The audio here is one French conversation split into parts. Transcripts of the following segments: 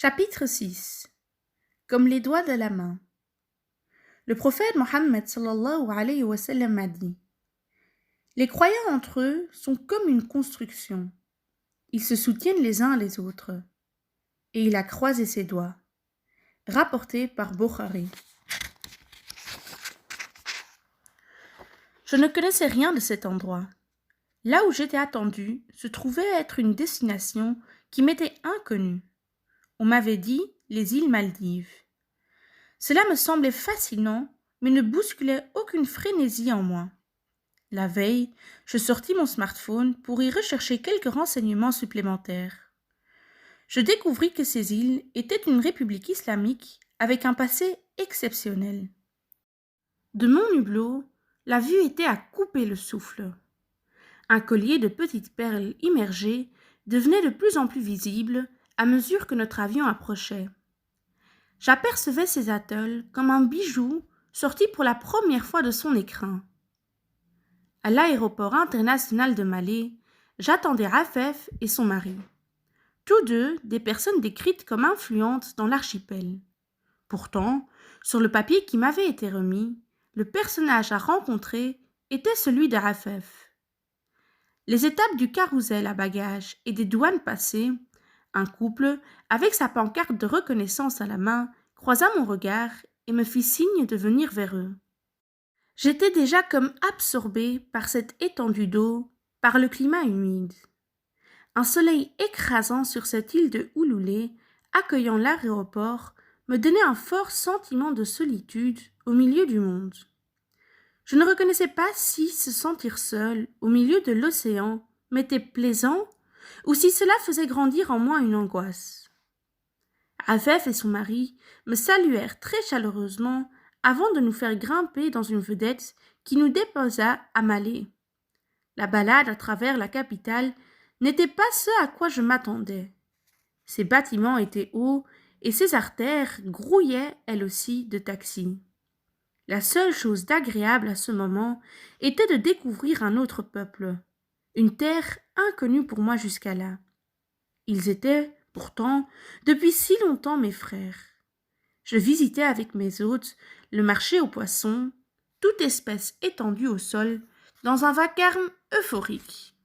Chapitre 6. Comme les doigts de la main. Le prophète Mohammed sallallahu alayhi wa sallam a dit: les croyants entre eux sont comme une construction. Ils se soutiennent les uns les autres. Et il a croisé ses doigts. Rapporté par Bukhari. Je ne connaissais rien de cet endroit. Là où j'étais attendu se trouvait être une destination qui m'était inconnue. On m'avait dit les îles Maldives. Cela me semblait fascinant, mais ne bousculait aucune frénésie en moi. La veille, je sortis mon smartphone pour y rechercher quelques renseignements supplémentaires. Je découvris que ces îles étaient une république islamique avec un passé exceptionnel. De mon hublot, la vue était à couper le souffle. Un collier de petites perles immergées devenait de plus en plus visible à mesure que notre avion approchait. J'apercevais ces atolls comme un bijou sorti pour la première fois de son écrin. À l'aéroport international de Malé, j'attendais Rafef et son mari. Tous deux des personnes décrites comme influentes dans l'archipel. Pourtant, sur le papier qui m'avait été remis, le personnage à rencontrer était celui de Rafef. Les étapes du carrousel à bagages et des douanes passées, un couple, avec sa pancarte de reconnaissance à la main, croisa mon regard et me fit signe de venir vers eux. J'étais déjà comme absorbée par cette étendue d'eau, par le climat humide. Un soleil écrasant sur cette île de Ouloulé, accueillant l'aéroport, me donnait un fort sentiment de solitude au milieu du monde. Je ne reconnaissais pas si se sentir seul au milieu de l'océan m'était plaisant ou si cela faisait grandir en moi une angoisse. Rafef et son mari me saluèrent très chaleureusement avant de nous faire grimper dans une vedette qui nous déposa à Malé. La balade à travers la capitale n'était pas ce à quoi je m'attendais. Ses bâtiments étaient hauts et ses artères grouillaient, elles aussi, de taxis. La seule chose d'agréable à ce moment était de découvrir un autre peuple, une terre inconnue pour moi jusqu'à-là. Ils étaient, pourtant, depuis si longtemps mes frères. Je visitais avec mes hôtes le marché aux poissons, toute espèce étendue au sol, dans un vacarme euphorique.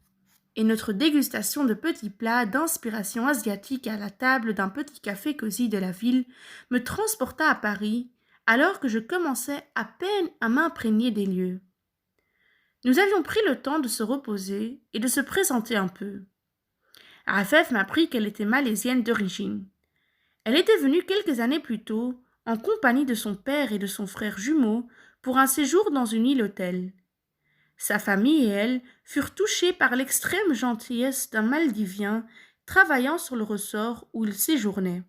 Et notre dégustation de petits plats d'inspiration asiatique à la table d'un petit café cosy de la ville me transporta à Paris, alors que je commençais à peine à m'imprégner des lieux. Nous avions pris le temps de se reposer et de se présenter un peu. Rafef m'apprit qu'elle était malaisienne d'origine. Elle était venue quelques années plus tôt, en compagnie de son père et de son frère jumeau, pour un séjour dans une île-hôtel. Sa famille et elle furent touchées par l'extrême gentillesse d'un Maldivien travaillant sur le ressort où il séjournait.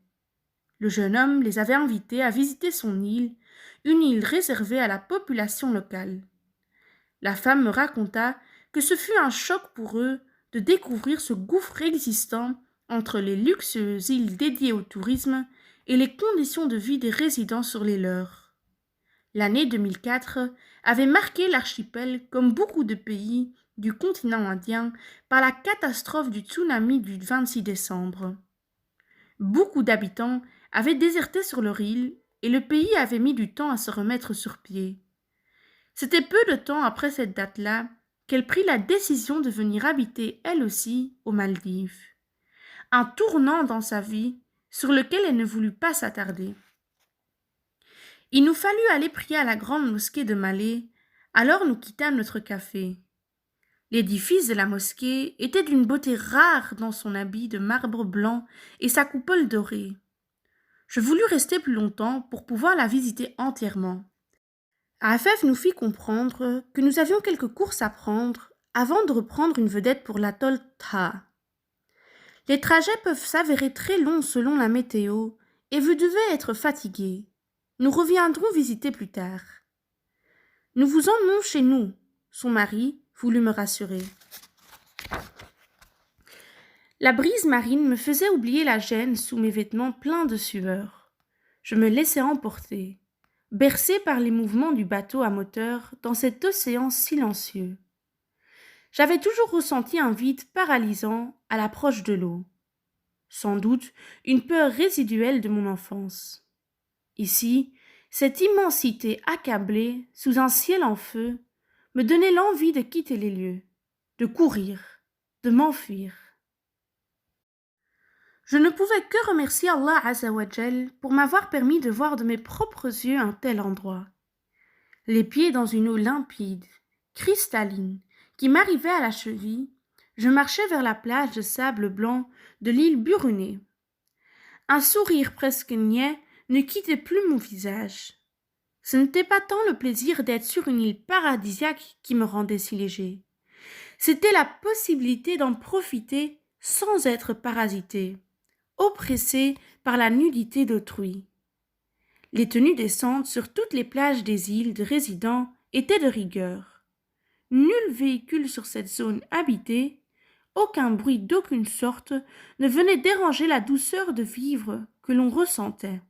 Le jeune homme les avait invités à visiter son île, une île réservée à la population locale. La femme me raconta que ce fut un choc pour eux de découvrir ce gouffre existant entre les luxueuses îles dédiées au tourisme et les conditions de vie des résidents sur les leurs. L'année 2004 avait marqué l'archipel comme beaucoup de pays du continent indien par la catastrophe du tsunami du 26 décembre. Beaucoup d'habitants avaient déserté sur leur île et le pays avait mis du temps à se remettre sur pied. C'était peu de temps après cette date-là qu'elle prit la décision de venir habiter elle aussi aux Maldives. Un tournant dans sa vie sur lequel elle ne voulut pas s'attarder. Il nous fallut aller prier à la grande mosquée de Malé, alors nous quittâmes notre café. L'édifice de la mosquée était d'une beauté rare dans son habit de marbre blanc et sa coupole dorée. Je voulus rester plus longtemps pour pouvoir la visiter entièrement. Rafef nous fit comprendre que nous avions quelques courses à prendre avant de reprendre une vedette pour l'atoll Tha. Les trajets peuvent s'avérer très longs selon la météo et vous devez être fatigué. Nous reviendrons visiter plus tard. Nous vous emmenons chez nous, son mari voulut me rassurer. La brise marine me faisait oublier la gêne sous mes vêtements pleins de sueur. Je me laissais emporter, bercé par les mouvements du bateau à moteur dans cet océan silencieux. J'avais toujours ressenti un vide paralysant à l'approche de l'eau. sans doute une peur résiduelle de mon enfance. Ici, cette immensité accablée, sous un ciel en feu, me donnait l'envie de quitter les lieux, de courir, de m'enfuir. Je ne pouvais que remercier Allah Azzawajal pour m'avoir permis de voir de mes propres yeux un tel endroit. Les pieds dans une eau limpide, cristalline, qui m'arrivait à la cheville, je marchais vers la plage de sable blanc de l'île Burunais. Un sourire presque niais ne quittait plus mon visage. Ce n'était pas tant le plaisir d'être sur une île paradisiaque qui me rendait si léger. C'était la possibilité d'en profiter sans être parasité, oppressé par la nudité d'autrui. Les tenues décentes sur toutes les plages des îles de résidents étaient de rigueur. Nul véhicule sur cette zone habitée, aucun bruit d'aucune sorte ne venait déranger la douceur de vivre que l'on ressentait.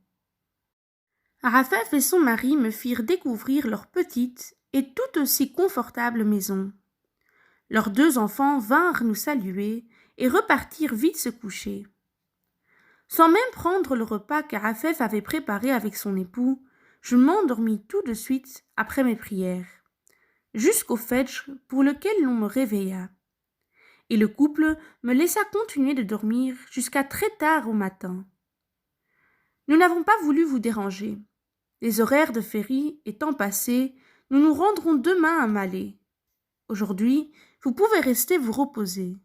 Rafef et son mari me firent découvrir leur petite et tout aussi confortable maison. Leurs 2 enfants vinrent nous saluer et repartirent vite se coucher. Sans même prendre le repas qu'Arafef avait préparé avec son époux, je m'endormis tout de suite après mes prières, jusqu'au Fajr pour lequel l'on me réveilla. Et le couple me laissa continuer de dormir jusqu'à très tard au matin. Nous n'avons pas voulu vous déranger. Les horaires de ferry étant passés, nous nous rendrons demain à Malé. Aujourd'hui, vous pouvez rester vous reposer.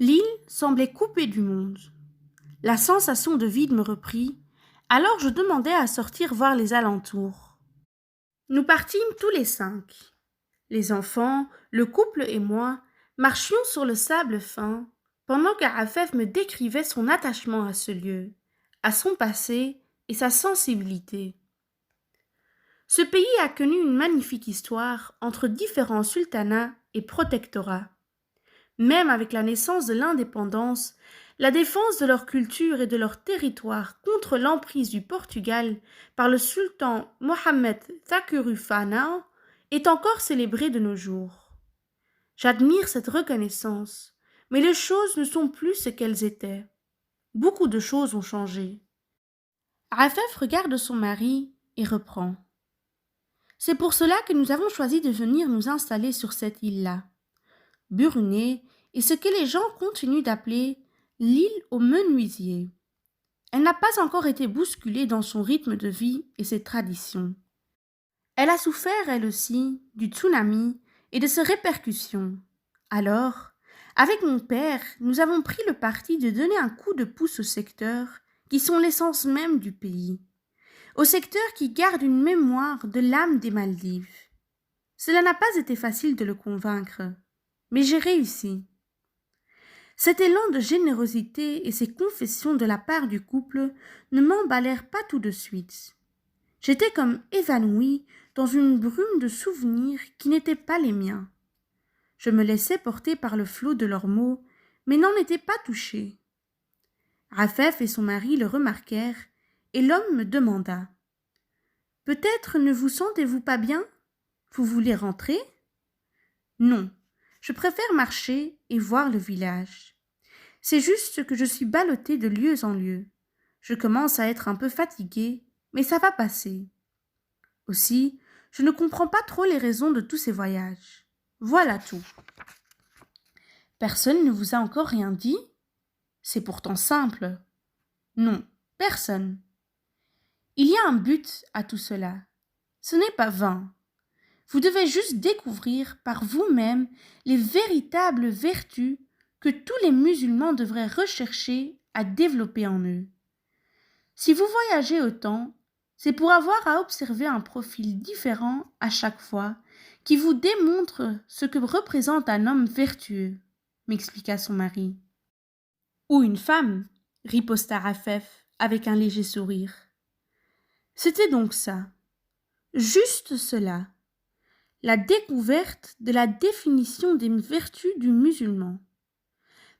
L'île semblait coupée du monde. La sensation de vide me reprit, alors je demandai à sortir voir les alentours. Nous partîmes tous les 5. Les enfants, le couple et moi marchions sur le sable fin, pendant qu'Arafef me décrivait son attachement à ce lieu, à son passé et sa sensibilité. Ce pays a connu une magnifique histoire entre différents sultanats et protectorats. Même avec la naissance de l'indépendance, la défense de leur culture et de leur territoire contre l'emprise du Portugal par le sultan Mohammed Thakurü Fanao est encore célébrée de nos jours. J'admire cette reconnaissance, mais les choses ne sont plus ce qu'elles étaient. Beaucoup de choses ont changé. Rafef regarde son mari et reprend. C'est pour cela que nous avons choisi de venir nous installer sur cette île-là. Burunais est ce que les gens continuent d'appeler l'île aux menuisiers. Elle n'a pas encore été bousculée dans son rythme de vie et ses traditions. Elle a souffert, elle aussi, du tsunami et de ses répercussions. Alors, avec mon père, nous avons pris le parti de donner un coup de pouce aux secteurs qui sont l'essence même du pays, aux secteurs qui gardent une mémoire de l'âme des Maldives. Cela n'a pas été facile de le convaincre, mais j'ai réussi. Cet élan de générosité et ces confessions de la part du couple ne m'emballèrent pas tout de suite. J'étais comme évanouie dans une brume de souvenirs qui n'étaient pas les miens. Je me laissais porter par le flot de leurs mots, mais n'en étais pas touchée. Rafef et son mari le remarquèrent, et l'homme me demanda « Peut-être ne vous sentez-vous pas bien? Vous voulez rentrer ?» « Non, je préfère marcher et voir le village. C'est juste que je suis ballottée de lieu en lieu. Je commence à être un peu fatiguée, mais ça va passer. Aussi, je ne comprends pas trop les raisons de tous ces voyages. Voilà tout. » « Personne ne vous a encore rien dit? C'est pourtant simple. » « Non, personne. Il y a un but à tout cela. Ce n'est pas vain. Vous devez juste découvrir par vous-même les véritables vertus que tous les musulmans devraient rechercher à développer en eux. Si vous voyagez autant, c'est pour avoir à observer un profil différent à chaque fois qui vous démontre ce que représente un homme vertueux, m'expliqua son mari. Ou une femme, riposta Rafef avec un léger sourire. C'était donc ça, juste cela, la découverte de la définition des vertus du musulman.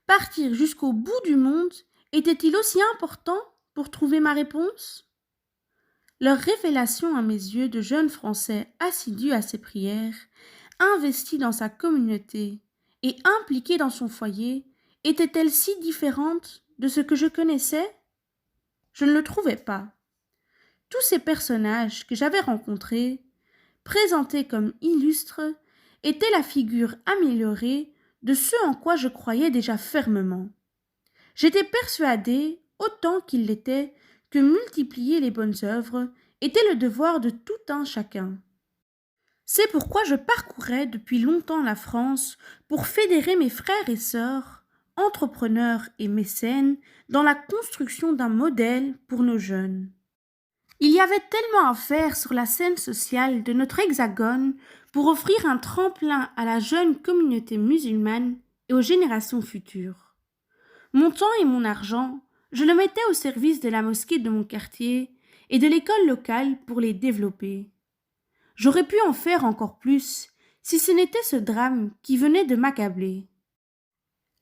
Partir jusqu'au bout du monde était-il aussi important pour trouver ma réponse? Leur révélation à mes yeux de jeune Français assidu à ses prières, investi dans sa communauté et impliqué dans son foyer, était-elle si différente de ce que je connaissais? Je ne le trouvais pas. Tous ces personnages que j'avais rencontrés, présentés comme illustres, étaient la figure améliorée de ce en quoi je croyais déjà fermement. J'étais persuadée, autant qu'il l'était, que multiplier les bonnes œuvres était le devoir de tout un chacun. C'est pourquoi je parcourais depuis longtemps la France pour fédérer mes frères et sœurs, entrepreneurs et mécènes, dans la construction d'un modèle pour nos jeunes. Il y avait tellement à faire sur la scène sociale de notre hexagone pour offrir un tremplin à la jeune communauté musulmane et aux générations futures. Mon temps et mon argent, je le mettais au service de la mosquée de mon quartier et de l'école locale pour les développer. J'aurais pu en faire encore plus si ce n'était ce drame qui venait de m'accabler.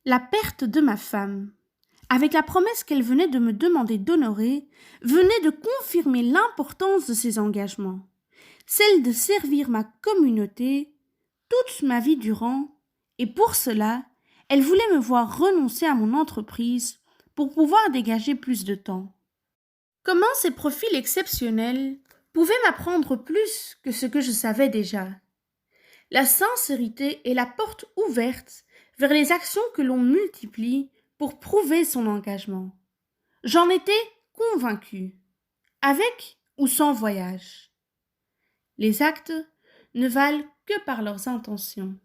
La perte de ma femme, avec la promesse qu'elle venait de me demander d'honorer, venait de confirmer l'importance de ses engagements, celle de servir ma communauté toute ma vie durant, et pour cela, elle voulait me voir renoncer à mon entreprise pour pouvoir dégager plus de temps. Comment ces profils exceptionnels pouvaient m'apprendre plus que ce que je savais déjà? La sincérité est la porte ouverte vers les actions que l'on multiplie pour prouver son engagement. J'en étais convaincue, avec ou sans voyage. Les actes ne valent que par leurs intentions.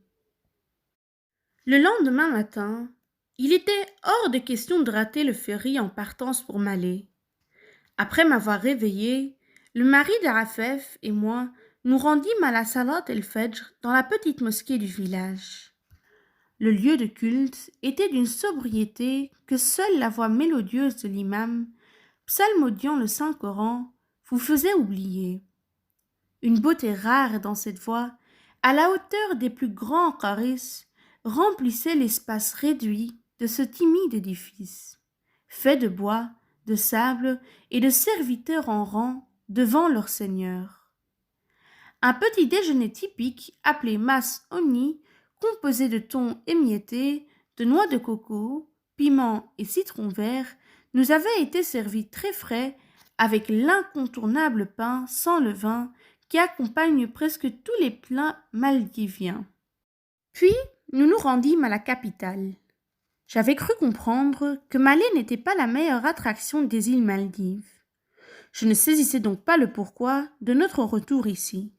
Le lendemain matin, il était hors de question de rater le ferry en partance pour Malais. Après m'avoir réveillé, le mari d'Arafef et moi nous rendîmes à la Salat el-Fedr dans la petite mosquée du village. Le lieu de culte était d'une sobriété que seule la voix mélodieuse de l'imam, psalmodiant le Saint-Coran, vous faisait oublier. Une beauté rare dans cette voix, à la hauteur des plus grands qaris, remplissait l'espace réduit de ce timide édifice, fait de bois, de sable et de serviteurs en rang devant leur seigneur. Un petit déjeuner typique appelé mas oni, composé de thon émietté, de noix de coco, piment et citron vert, nous avait été servi très frais avec l'incontournable pain sans levain qui accompagne presque tous les plats maldiviens. Puis nous nous rendîmes à la capitale. J'avais cru comprendre que Malais n'était pas la meilleure attraction des îles Maldives. Je ne saisissais donc pas le pourquoi de notre retour ici.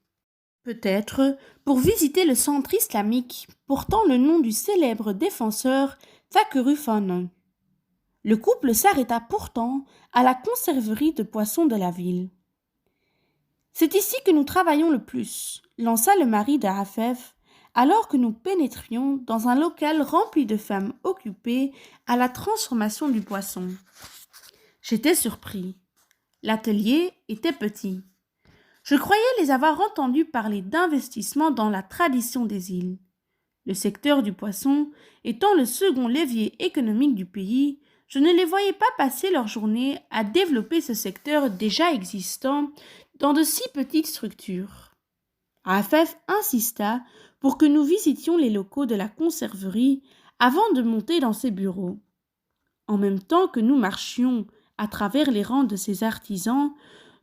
Peut-être pour visiter le centre islamique portant le nom du célèbre défenseur Thakeru Fanon. Le couple s'arrêta pourtant à la conserverie de poissons de la ville. « C'est ici que nous travaillons le plus », lança le mari d'Arafef, alors que nous pénétrions dans un local rempli de femmes occupées à la transformation du poisson. J'étais surpris. L'atelier était petit. Je croyais les avoir entendus parler d'investissement dans la tradition des îles. Le secteur du poisson étant le second levier économique du pays, je ne les voyais pas passer leur journée à développer ce secteur déjà existant dans de si petites structures. Afef insista pour que nous visitions les locaux de la conserverie avant de monter dans ses bureaux. En même temps que nous marchions à travers les rangs de ces artisans,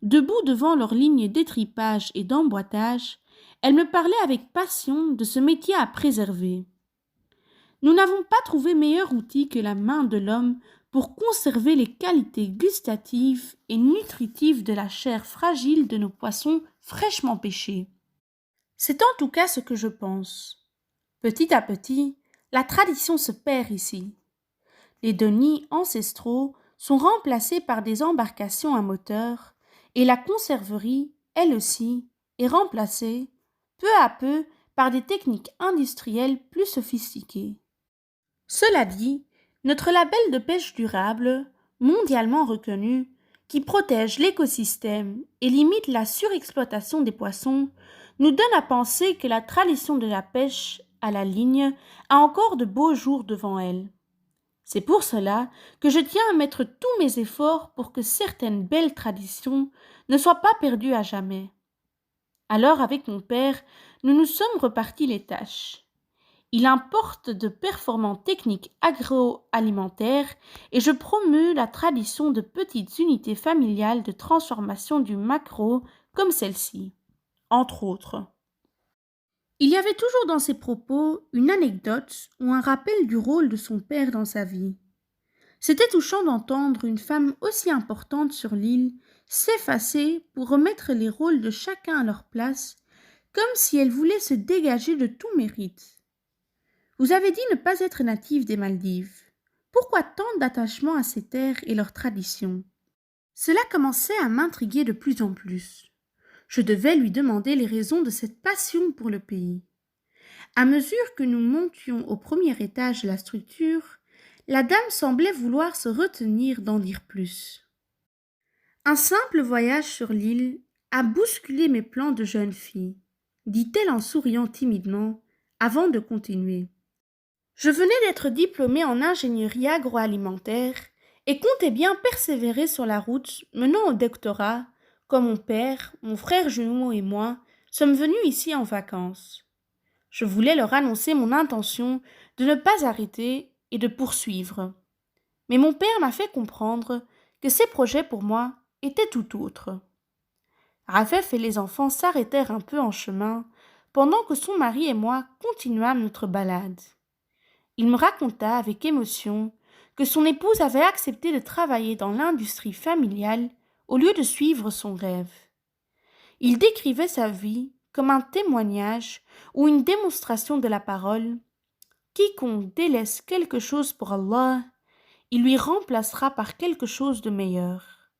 debout devant leurs lignes d'étripage et d'emboîtage, elle me parlait avec passion de ce métier à préserver. Nous n'avons pas trouvé meilleur outil que la main de l'homme pour conserver les qualités gustatives et nutritives de la chair fragile de nos poissons fraîchement pêchés. C'est en tout cas ce que je pense. Petit à petit, la tradition se perd ici. Les deniers ancestraux sont remplacés par des embarcations à moteur et la conserverie, elle aussi, est remplacée, peu à peu, par des techniques industrielles plus sophistiquées. Cela dit, notre label de pêche durable, mondialement reconnu, qui protège l'écosystème et limite la surexploitation des poissons, nous donne à penser que la tradition de la pêche à la ligne a encore de beaux jours devant elle. C'est pour cela que je tiens à mettre tous mes efforts pour que certaines belles traditions ne soient pas perdues à jamais. Alors, avec mon père, nous nous sommes repartis les tâches. Il importe de performantes techniques agroalimentaires et je promeus la tradition de petites unités familiales de transformation du maquereau comme celle-ci, entre autres. Il y avait toujours dans ses propos une anecdote ou un rappel du rôle de son père dans sa vie. C'était touchant d'entendre une femme aussi importante sur l'île s'effacer pour remettre les rôles de chacun à leur place, comme si elle voulait se dégager de tout mérite. Vous avez dit ne pas être natif des Maldives. Pourquoi tant d'attachement à ces terres et leurs traditions? Cela commençait à m'intriguer de plus en plus. Je devais lui demander les raisons de cette passion pour le pays. À mesure que nous montions au premier étage de la structure, la dame semblait vouloir se retenir d'en dire plus. Un simple voyage sur l'île a bousculé mes plans de jeune fille, dit-elle en souriant timidement, avant de continuer. Je venais d'être diplômée en ingénierie agroalimentaire et comptais bien persévérer sur la route menant au doctorat, quand mon père, mon frère jumeau et moi sommes venus ici en vacances. Je voulais leur annoncer mon intention de ne pas arrêter et de poursuivre. Mais mon père m'a fait comprendre que ses projets pour moi étaient tout autres. Rafef et les enfants s'arrêtèrent un peu en chemin, pendant que son mari et moi continuâmes notre balade. Il me raconta avec émotion que son épouse avait accepté de travailler dans l'industrie familiale au lieu de suivre son rêve. Il décrivait sa vie comme un témoignage ou une démonstration de la parole. Quiconque délaisse quelque chose pour Allah, il lui remplacera par quelque chose de meilleur.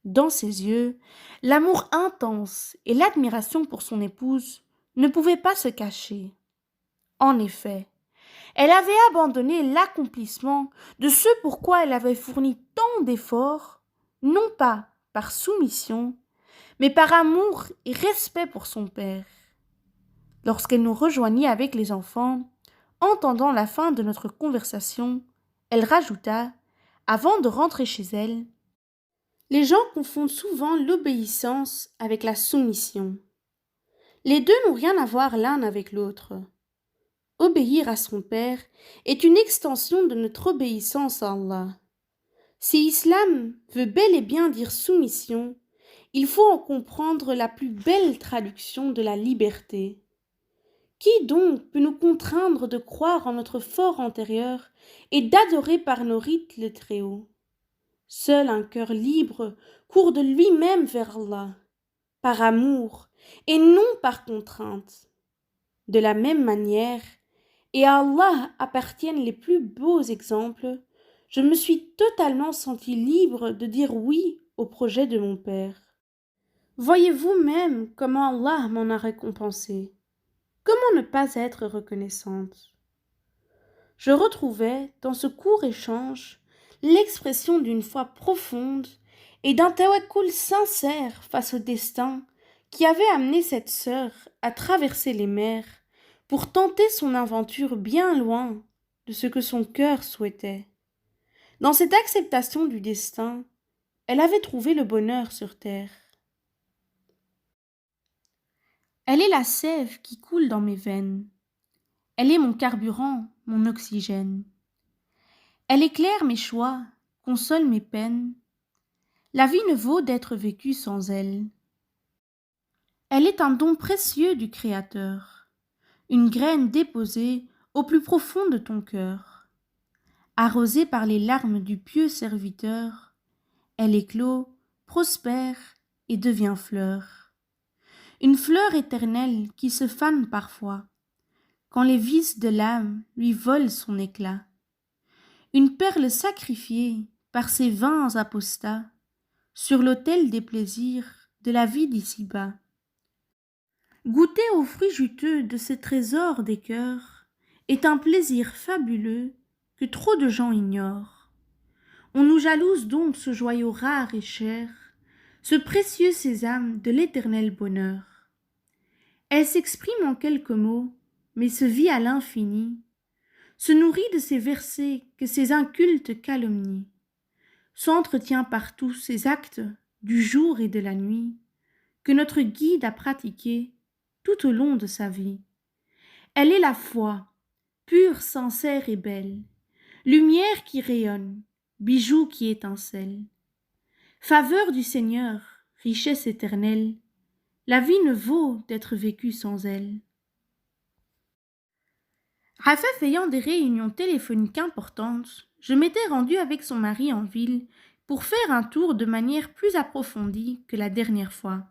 Dans ses yeux, l'amour intense et l'admiration pour son épouse ne pouvaient pas se cacher. En effet, elle avait abandonné l'accomplissement de ce pourquoi elle avait fourni tant d'efforts, non pas par soumission, mais par amour et respect pour son père. Lorsqu'elle nous rejoignit avec les enfants, entendant la fin de notre conversation, elle rajouta, avant de rentrer chez elle, « Les gens confondent souvent l'obéissance avec la soumission. Les deux n'ont rien à voir l'un avec l'autre. Obéir à son père est une extension de notre obéissance à Allah. Si Islam veut bel et bien dire soumission, il faut en comprendre la plus belle traduction de la liberté. Qui donc peut nous contraindre de croire en notre fort antérieur et d'adorer par nos rites le Très-Haut? Seul un cœur libre court de lui-même vers Allah, par amour et non par contrainte. De la même manière, et à Allah appartiennent les plus beaux exemples, je me suis totalement sentie libre de dire oui au projet de mon père. Voyez vous-même comment Allah m'en a récompensé. Comment ne pas être reconnaissante? Je retrouvais dans ce court échange l'expression d'une foi profonde et d'un tawakkul sincère face au destin qui avait amené cette sœur à traverser les mers pour tenter son aventure bien loin de ce que son cœur souhaitait. Dans cette acceptation du destin, elle avait trouvé le bonheur sur terre. Elle est la sève qui coule dans mes veines. Elle est mon carburant, mon oxygène. Elle éclaire mes choix, console mes peines. La vie ne vaut d'être vécue sans elle. Elle est un don précieux du Créateur, une graine déposée au plus profond de ton cœur. Arrosée par les larmes du pieux serviteur, elle éclot, prospère et devient fleur. Une fleur éternelle qui se fane parfois, quand les vices de l'âme lui volent son éclat. Une perle sacrifiée par ces vains apostats sur l'autel des plaisirs de la vie d'ici-bas. Goûter aux fruits juteux de ces trésors des cœurs est un plaisir fabuleux que trop de gens ignorent. On nous jalouse donc ce joyau rare et cher, ce précieux sésame de l'éternel bonheur. Elle s'exprime en quelques mots, mais se vit à l'infini, se nourrit de ces versets que ces incultes calomnient, s'entretient par tous ces actes du jour et de la nuit, que notre guide a pratiqués tout au long de sa vie. Elle est la foi, pure, sincère et belle, lumière qui rayonne, bijou qui étincelle. Faveur du Seigneur, richesse éternelle, la vie ne vaut d'être vécue sans elle. Rafef ayant des réunions téléphoniques importantes, je m'étais rendue avec son mari en ville pour faire un tour de manière plus approfondie que la dernière fois.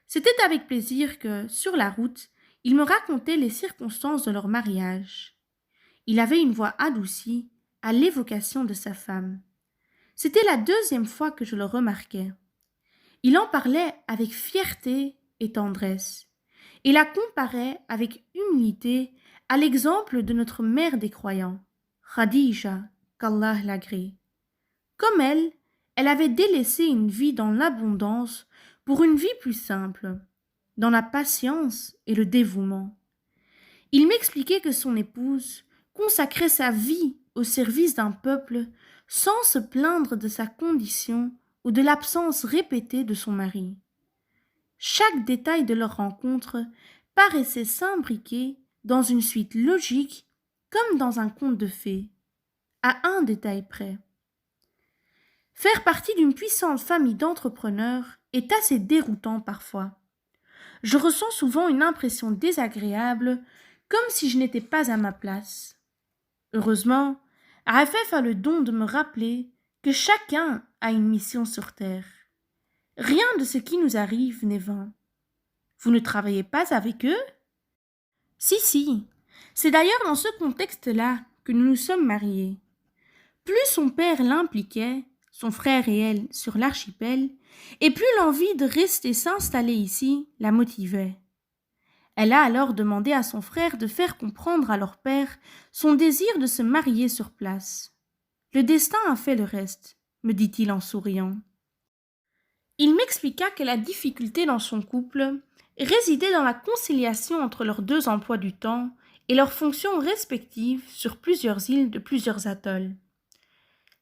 C'était avec plaisir que, sur la route, il me racontait les circonstances de leur mariage. Il avait une voix adoucie à l'évocation de sa femme. C'était la deuxième fois que je le remarquais. Il en parlait avec fierté et tendresse, et la comparait avec humilité à l'exemple de notre mère des croyants, Khadija, qu'Allah l'agrée. Comme elle avait délaissé une vie dans l'abondance pour une vie plus simple, dans la patience et le dévouement. Il m'expliquait que son épouse consacrait sa vie au service d'un peuple sans se plaindre de sa condition ou de l'absence répétée de son mari. Chaque détail de leur rencontre paraissait s'imbriquer dans une suite logique comme dans un conte de fées, à un détail près. Faire partie d'une puissante famille d'entrepreneurs est assez déroutant parfois. Je ressens souvent une impression désagréable, comme si je n'étais pas à ma place. Heureusement, Rafef a le don de me rappeler que chacun a une mission sur Terre. Rien de ce qui nous arrive n'est vain. Vous ne travaillez pas avec eux? Si. C'est d'ailleurs dans ce contexte-là que nous nous sommes mariés. Plus son père l'impliquait, son frère et elle, sur l'archipel, et plus l'envie de rester s'installer ici la motivait. Elle a alors demandé à son frère de faire comprendre à leur père son désir de se marier sur place. Le destin a fait le reste, me dit-il en souriant. Il m'expliqua que la difficulté dans son couple résidait dans la conciliation entre leurs deux emplois du temps et leurs fonctions respectives sur plusieurs îles de plusieurs atolls.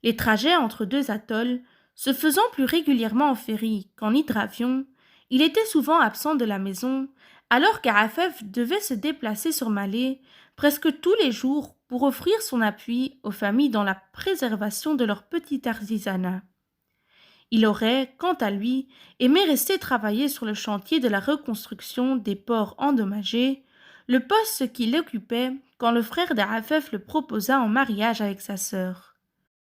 Les trajets entre deux atolls se faisant plus régulièrement en ferry qu'en hydravion, il était souvent absent de la maison, alors qu'Arafef devait se déplacer sur Malé presque tous les jours pour offrir son appui aux familles dans la préservation de leur petit artisanat. Il aurait, quant à lui, aimé rester travailler sur le chantier de la reconstruction des ports endommagés, le poste qu'il occupait quand le frère d'Arafef le proposa en mariage avec sa sœur.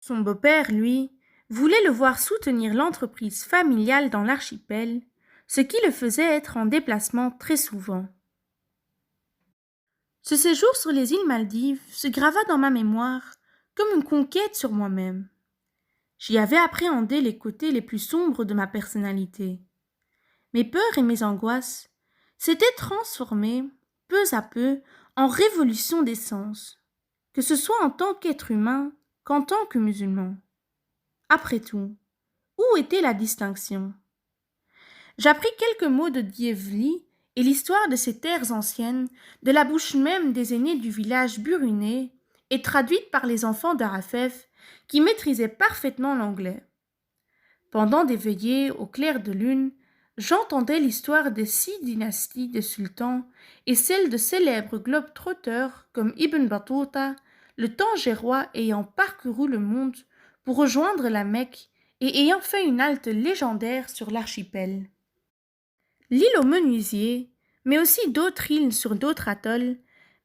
Son beau-père, lui, voulait le voir soutenir l'entreprise familiale dans l'archipel, ce qui le faisait être en déplacement très souvent. Ce séjour sur les îles Maldives se grava dans ma mémoire comme une conquête sur moi-même. J'y avais appréhendé les côtés les plus sombres de ma personnalité. Mes peurs et mes angoisses s'étaient transformées, peu à peu, en révolution des sens, que ce soit en tant qu'être humain qu'en tant que musulman. Après tout, où était la distinction? J'appris quelques mots de Dievli et l'histoire de ces terres anciennes, de la bouche même des aînés du village burunais, et traduite par les enfants d'Arafef, qui maîtrisaient parfaitement l'anglais. Pendant des veillées au clair de lune, j'entendais l'histoire des 6 dynasties de sultans et celle de célèbres globe-trotteurs comme Ibn Battuta, le Tangérois ayant parcouru le monde pour rejoindre la Mecque et ayant fait une halte légendaire sur l'archipel. L'île aux menuisiers, mais aussi d'autres îles sur d'autres atolls,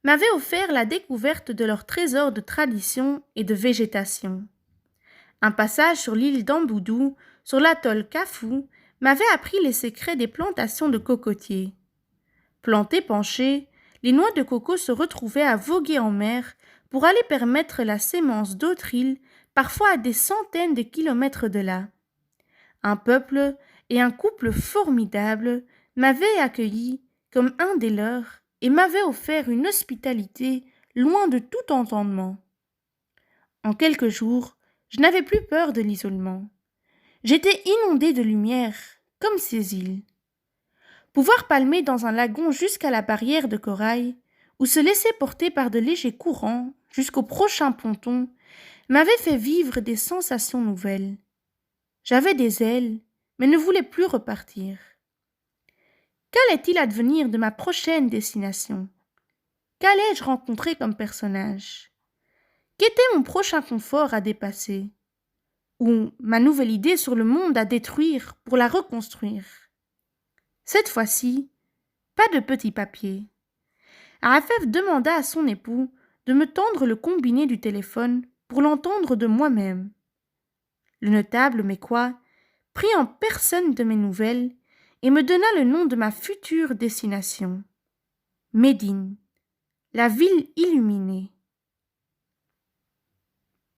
m'avaient offert la découverte de leurs trésors de tradition et de végétation. Un passage sur l'île d'Amboudou, sur l'atoll Kafou, m'avait appris les secrets des plantations de cocotiers. Plantées penchées, les noix de coco se retrouvaient à voguer en mer pour aller permettre la sémence d'autres îles, parfois à des centaines de kilomètres de là. Un peuple et un couple formidables m'avaient accueilli comme un des leurs et m'avaient offert une hospitalité loin de tout entendement. En quelques jours, je n'avais plus peur de l'isolement. J'étais inondée de lumière, comme ces îles. Pouvoir palmer dans un lagon jusqu'à la barrière de corail, ou se laisser porter par de légers courants jusqu'au prochain ponton, m'avait fait vivre des sensations nouvelles. J'avais des ailes, mais ne voulais plus repartir. Qu'allait-il advenir de ma prochaine destination? Qu'allais-je rencontrer comme personnage? Qu'était mon prochain confort à dépasser? Ou ma nouvelle idée sur le monde à détruire pour la reconstruire? Cette fois-ci, pas de petits papiers. Arafef demanda à son époux de me tendre le combiné du téléphone pour l'entendre de moi-même. Le notable Mecquois prit en personne de mes nouvelles et me donna le nom de ma future destination. Médine, la ville illuminée.